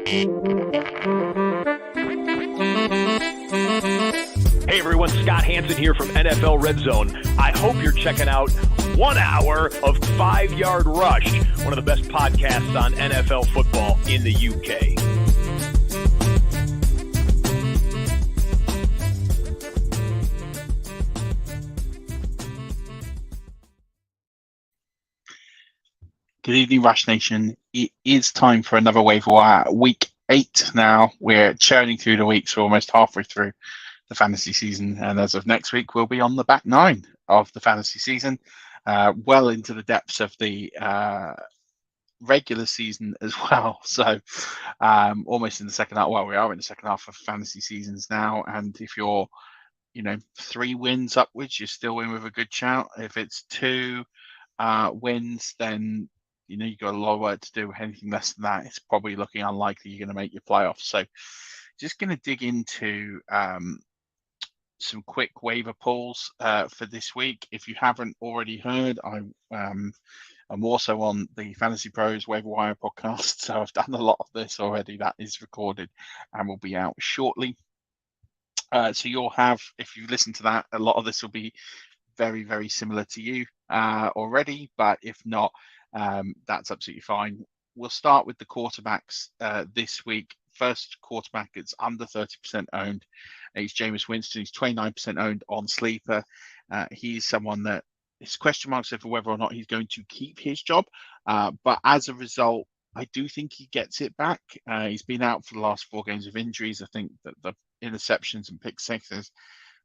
Hey everyone, Scott Hansen here from NFL Red Zone. I hope you're checking out 1 hour of 5-Yard Rush, one of the best podcasts on NFL football in the UK. Good evening, Rush Nation. It is time for another Waiver Wire. Week 8 now. We're churning through the weeks. We're almost halfway through the fantasy season. And as of next week, we'll be on the back 9 of the fantasy season, well into the depths of the regular season as well. So almost in the second half. Well, we are in the second half of fantasy seasons now. And if you're, 3 wins upwards, you're still in with a good shout. If it's 2 wins, then you've got a lot of work to do. Anything less than that, it's probably looking unlikely you're going to make your playoffs. So just going to dig into some quick waiver pulls for this week. If you haven't already heard, I'm also on the Fantasy Pros Waiver Wire podcast, so I've done a lot of this already. That is recorded and will be out shortly. So you'll have, if you listen to that, a lot of this will be very, very similar to you already, but if not, that's absolutely fine. We'll start with the quarterbacks this week. First quarterback is under 30% owned. He's Jameis Winston. He's 29% owned on Sleeper. He's someone that it's question marks over whether or not he's going to keep his job, but as a result, I do think he gets it back. He's been out for the last 4 games of injuries. I think that the interceptions and pick sixes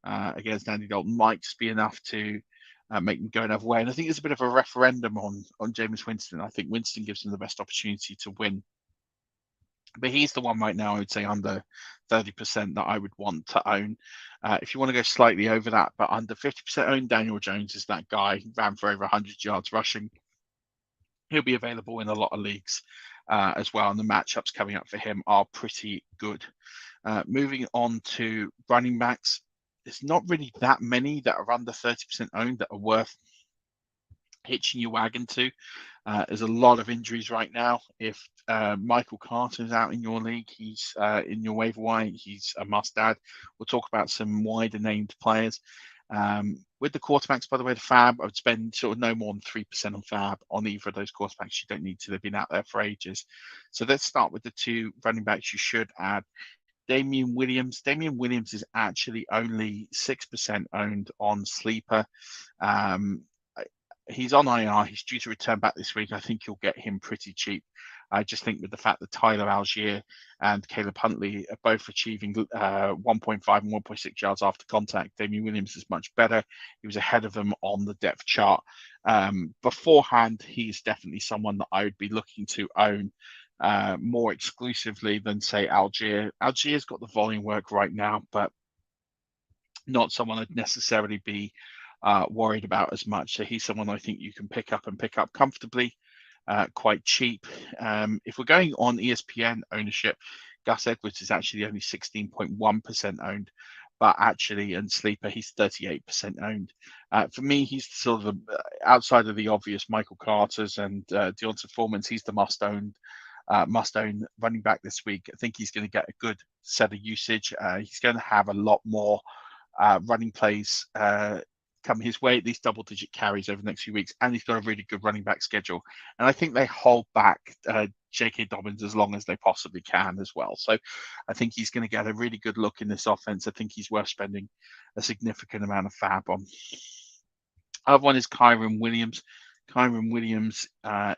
against Andy Dalton might just be enough to make them go another way. And I think there's a bit of a referendum on Jameis Winston. I think Winston gives him the best opportunity to win. But he's the one right now, I would say, under 30% that I would want to own. If you want to go slightly over that, but under 50% owned, Daniel Jones is that guy. He ran for over 100 yards rushing. He'll be available in a lot of leagues as well. And the matchups coming up for him are pretty good. Moving on to running backs. There's not really that many that are under 30% owned that are worth hitching your wagon to. There's a lot of injuries right now. If Michael Carter is out in your league, he's in your waiver wire, he's a must-add. We'll talk about some wider named players. With the quarterbacks, by the way, the Fab, I would spend sort of no more than 3% on Fab on either of those quarterbacks. You don't need to. They've been out there for ages. So let's start with the 2 running backs you should add. Damian Williams. Damian Williams is actually only 6% owned on Sleeper. He's on IR. He's due to return back this week. I think you'll get him pretty cheap. I just think with the fact that Tyler Algier and Caleb Huntley are both achieving 1.5 and 1.6 yards after contact, Damian Williams is much better. He was ahead of them on the depth chart. Beforehand, he's definitely someone that I would be looking to own more exclusively than, say, Algier. Algier's got the volume work right now, but not someone I'd necessarily be worried about as much. So he's someone I think you can pick up comfortably, quite cheap. If we're going on ESPN ownership, Gus Edwards is actually only 16.1% owned, but actually in Sleeper, he's 38% owned. For me, he's sort of outside of the obvious Michael Carter's and Deonta Foreman's, he's the must-own running back this week. I think he's going to get a good set of usage. He's going to have a lot more running plays come his way, at least double-digit carries over the next few weeks, and he's got a really good running back schedule. And I think they hold back J.K. Dobbins as long as they possibly can as well. So I think he's going to get a really good look in this offense. I think he's worth spending a significant amount of fab on. Other one is Kyren Williams. Kyren Williams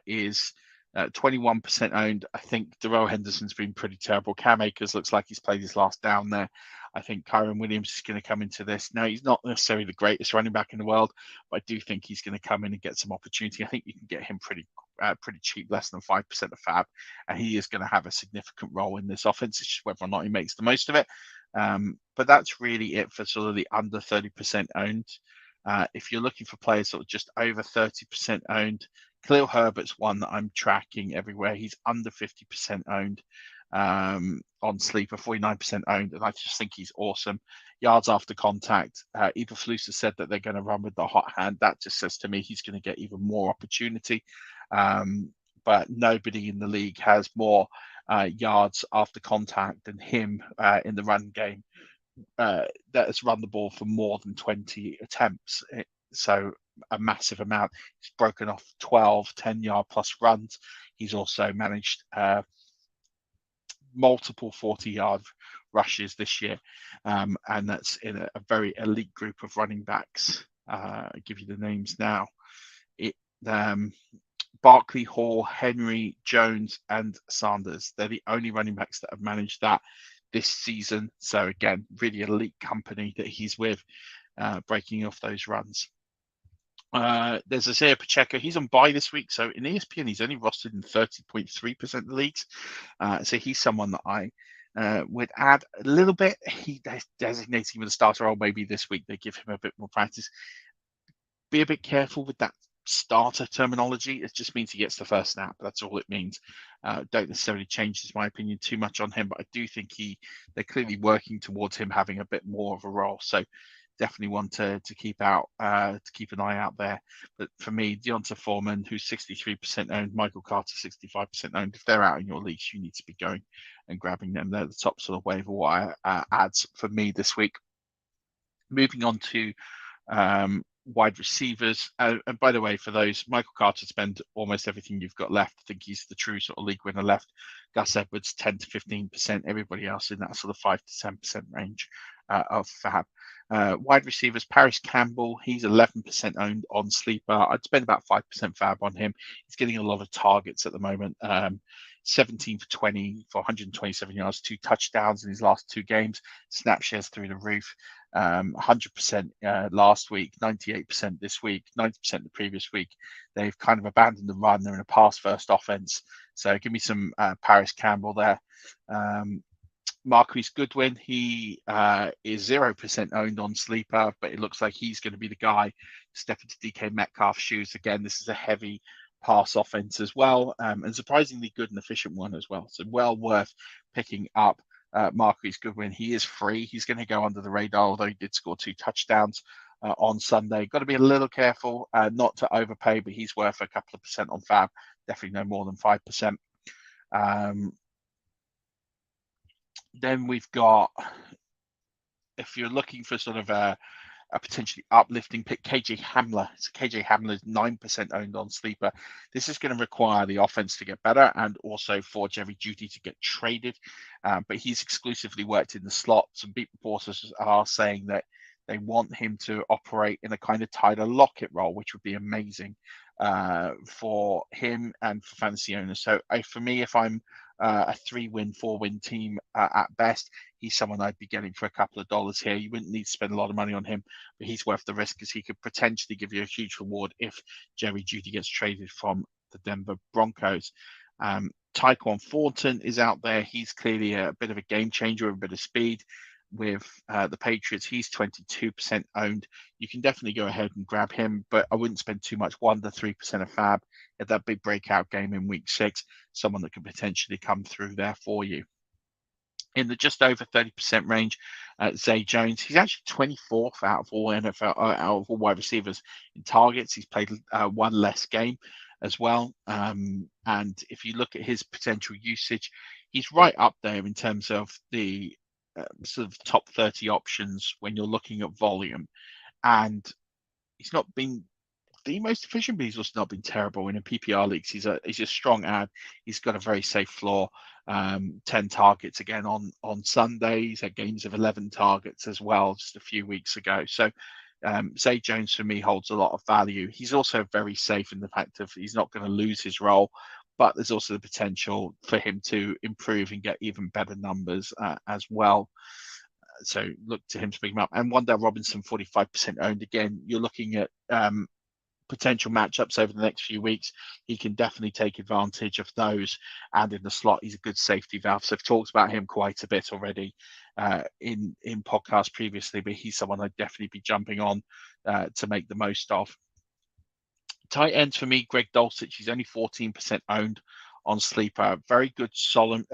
is 21% owned. I think Darrell Henderson's been pretty terrible. Cam Akers looks like he's played his last down there. I think Kyren Williams is going to come into this. Now, he's not necessarily the greatest running back in the world, but I do think he's going to come in and get some opportunity. I think you can get him pretty cheap, less than 5% of fab, and he is going to have a significant role in this offense. It's just whether or not he makes the most of it. But that's really it for sort of the under 30% owned. If you're looking for players sort of just over 30% owned, Khalil Herbert's one that I'm tracking everywhere. He's under 50% owned on Sleeper, 49% owned, and I just think he's awesome. Yards after contact. Eberflus has said that they're going to run with the hot hand. That just says to me he's going to get even more opportunity. But nobody in the league has more yards after contact than him in the run game that has run the ball for more than 20 attempts. So a massive amount. He's broken off 12 10-yard plus runs. He's also managed multiple 40-yard rushes this year, and that's in a very elite group of running backs. I'll give you the names now. Barkley, Hall, Henry, Jones, and Sanders. They're the only running backs that have managed that this season. So again, really elite company that he's with, breaking off those runs. There's Isaiah Pacheco. He's on bye this week, so in ESPN he's only rostered in 30.3% of the leagues. So he's someone that I would add a little bit. He designates him with a starter role. Maybe this week they give him a bit more practice. Be a bit careful with that starter terminology. It just means he gets the first snap. That's all it means. Don't necessarily change, my opinion, too much on him, but I do think they're clearly working towards him having a bit more of a role. So definitely one to keep an eye out there. But for me, Deonta Foreman, who's 63% owned, Michael Carter 65% owned. If they're out in your leagues, you need to be going and grabbing them. They're the top sort of waiver wire ads for me this week. Moving on to wide receivers. And by the way, for those, Michael Carter spend almost everything you've got left. I think he's the true sort of league winner left. Gus Edwards 10 to 15%. Everybody else in that sort of 5 to 10% range of fab. Wide receivers, Paris Campbell, he's 11% owned on Sleeper. I'd spend about 5% fab on him. He's getting a lot of targets at the moment. 17 for 20 for 127 yards, 2 touchdowns in his last 2 games. Snap shares through the roof. 100% last week, 98% this week, 90% the previous week. They've kind of abandoned the run. They're in a pass-first offense. So give me some Paris Campbell there. Marquise Goodwin, he is 0% owned on Sleeper, but it looks like he's going to be the guy to step into DK Metcalf's shoes. Again, this is a heavy pass offense as well, and surprisingly good and efficient one as well. So well worth picking up Marquise Goodwin. He is free. He's going to go under the radar, although he did score 2 touchdowns on Sunday. Got to be a little careful not to overpay, but he's worth a couple of percent on fab. Definitely no more than 5%. Then we've got, if you're looking for sort of a potentially uplifting pick, KJ Hamler. So KJ Hamler is 9% owned on Sleeper. This is going to require the offense to get better and also for Jerry Jeudy to get traded. But he's exclusively worked in the slot. Some beat reporters are saying that they want him to operate in a kind of Tyler Lockett role, which would be amazing for him and for fantasy owners. So for me, if I'm a 3-win, 4-win team at best, he's someone I'd be getting for a couple of dollars here. You wouldn't need to spend a lot of money on him, but he's worth the risk because he could potentially give you a huge reward if Jerry Jeudy gets traded from the Denver Broncos. Tyquan Thornton is out there. He's clearly a bit of a game changer with a bit of speed with the Patriots. He's 22% owned. You can definitely go ahead and grab him, but I wouldn't spend too much, 1 to 3% of fab at that big breakout game in week 6, someone that could potentially come through there for you. In the just over 30% range, Zay Jones, he's actually 24th out of all NFL, out of all wide receivers in targets. He's played 1 less game as well. And if you look at his potential usage, he's right up there in terms of the sort of top 30 options when you're looking at volume. And he's not been the most efficient, but he's also not been terrible in PPR leagues. He's a strong ad. He's got a very safe floor. 10 targets again on Sunday. He's had games of 11 targets as well just a few weeks ago. So Zay Jones for me holds a lot of value. He's also very safe in the fact of he's not going to lose his role, but there's also the potential for him to improve and get even better numbers as well. So look to him to pick him up. And Wandale Robinson, 45% owned. Again, you're looking at potential matchups over the next few weeks. He can definitely take advantage of those. And in the slot, he's a good safety valve. So I've talked about him quite a bit already in podcasts previously, but he's someone I'd definitely be jumping on to make the most of. Tight ends for me, Greg Dulcich. He's only 14% owned on Sleeper. Very good, solid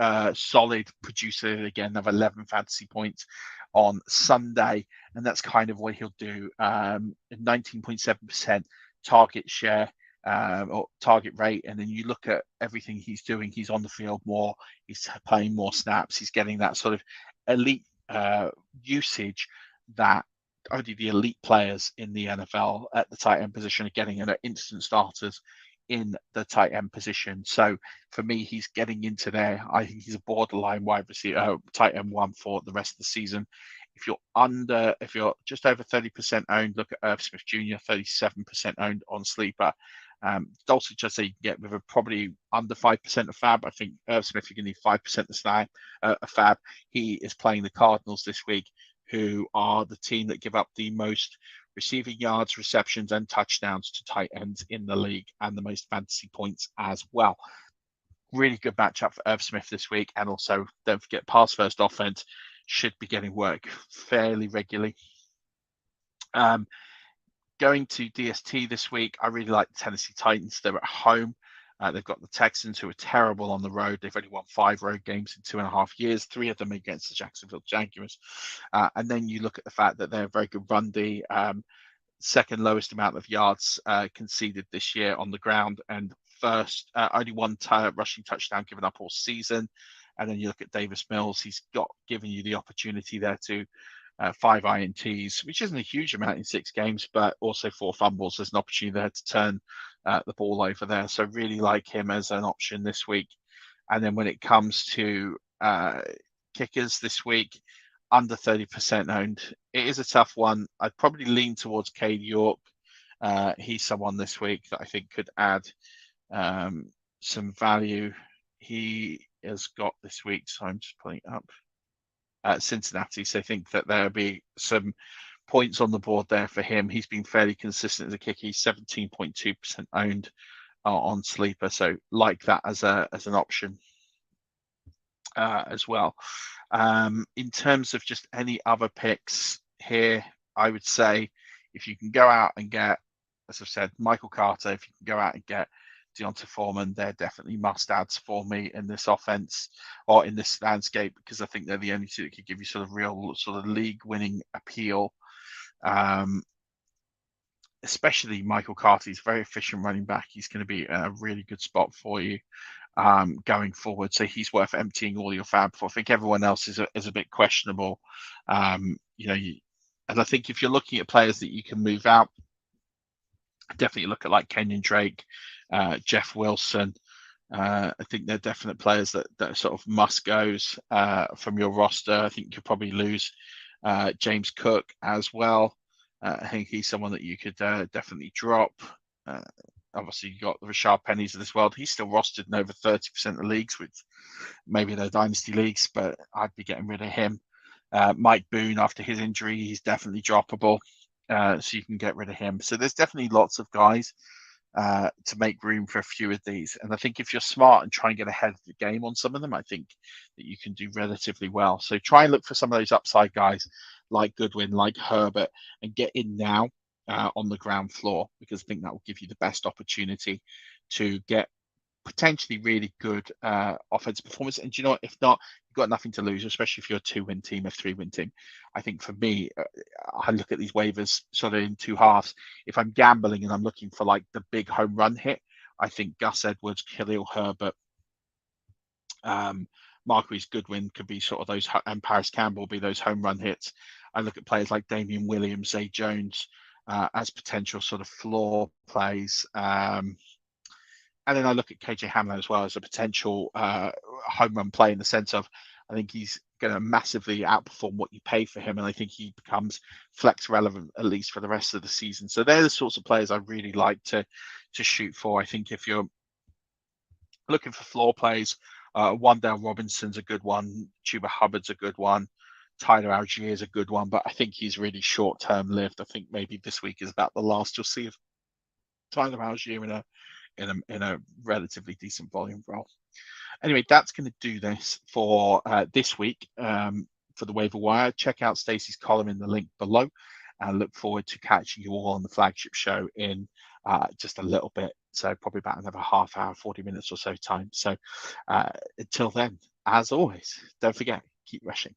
producer. Again, of 11 fantasy points on Sunday, and that's kind of what he'll do. 19.7% target share. or target rate, and then you look at everything he's doing. He's on the field more. He's playing more snaps. He's getting that sort of elite usage that only the elite players in the NFL at the tight end position are getting, and are instant starters in the tight end position. So for me, he's getting into there. I think he's a borderline wide receiver, tight end one for the rest of the season. If you're just over 30% owned, look at Irv Smith Jr., 37% owned on Sleeper. Dulcich, just say you can get with probably under 5% of fab. I think Irv Smith, you're going to need 5% of snap, of fab. He is playing the Cardinals this week, who are the team that give up the most receiving yards, receptions, and touchdowns to tight ends in the league, and the most fantasy points as well. Really good matchup for Irv Smith this week. And also, don't forget, pass first offense should be getting work fairly regularly. Going to DST this week, I really like the Tennessee Titans. They're at home. They've got the Texans, who are terrible on the road. They've only won 5 road games in 2.5 years, 3 of them against the Jacksonville Jaguars. And then you look at the fact that they're a very good run D, second lowest amount of yards conceded this year on the ground, and first only one rushing touchdown given up all season. And then you look at Davis Mills. He's given you the opportunity there to 5 INTs, which isn't a huge amount in 6 games, but also 4 fumbles. There's an opportunity there to turn the ball over there. So really like him as an option this week. And then when it comes to kickers this week, under 30% owned. It is a tough one. I'd probably lean towards Cade York. He's someone this week that I think could add some value. He has got this week, so I'm just pulling it up, Cincinnati. So I think that there'll be some points on the board there for him. He's been fairly consistent as a kicker. He's 17.2% owned on Sleeper, so like that as an option as well. In terms of just any other picks here, I would say if you can go out and get, as I've said, Michael Carter, if you can go out and get Deonta Foreman, they're definitely must-adds for me in this offense or in this landscape, because I think they're the only two that could give you sort of real sort of league-winning appeal. Especially Michael Carter. He's a very efficient running back. He's going to be a really good spot for you going forward. So he's worth emptying all your fab for. I think everyone else is a bit questionable. And I think if you're looking at players that you can move out, definitely look at like Kenyon Drake, Jeff Wilson. I think they're definite players that are sort of must-goes from your roster. I think you'll probably lose James Cook as well. I think he's someone that you could definitely drop. Obviously, you got the Rashard Pennies of this world. He's still rostered in over 30% of the leagues, which maybe they're dynasty leagues, but I'd be getting rid of him. Mike Boone, after his injury, he's definitely droppable. So you can get rid of him. So there's definitely lots of guys to make room for a few of these. And I think if you're smart and try and get ahead of the game on some of them, I think that you can do relatively well. So try and look for some of those upside guys like Goodwin, like Herbert, and get in now on the ground floor, because I think that will give you the best opportunity to get potentially really good offensive performance. And you know what? If not, you've got nothing to lose, especially if you're a 2-win team, a 3-win team. I think for me, I look at these waivers sort of in 2 halves. If I'm gambling and I'm looking for like the big home run hit, I think Gus Edwards, Khalil Herbert, Marquise Goodwin could be sort of those, and Paris Campbell will be those home run hits. I look at players like Damian Williams, Zay Jones as potential sort of floor plays. And then I look at KJ Hamler as well as a potential home run play, in the sense of I think he's going to massively outperform what you pay for him. And I think he becomes flex relevant, at least for the rest of the season. So they're the sorts of players I really like to shoot for. I think if you're looking for floor plays, Wan'Dale Robinson's a good one. Chuba Hubbard's a good one. Tyler Algier is a good one, but I think he's really short-term lived. I think maybe this week is about the last you'll see of Tyler Algier in a relatively decent volume role. Anyway, that's going to do this for this week for the waiver wire. Check out Stacey's column in the link below, and look forward to catching you all on the flagship show in just a little bit. So probably about another half hour, 40 minutes or so time. So until then, as always, don't forget, keep rushing.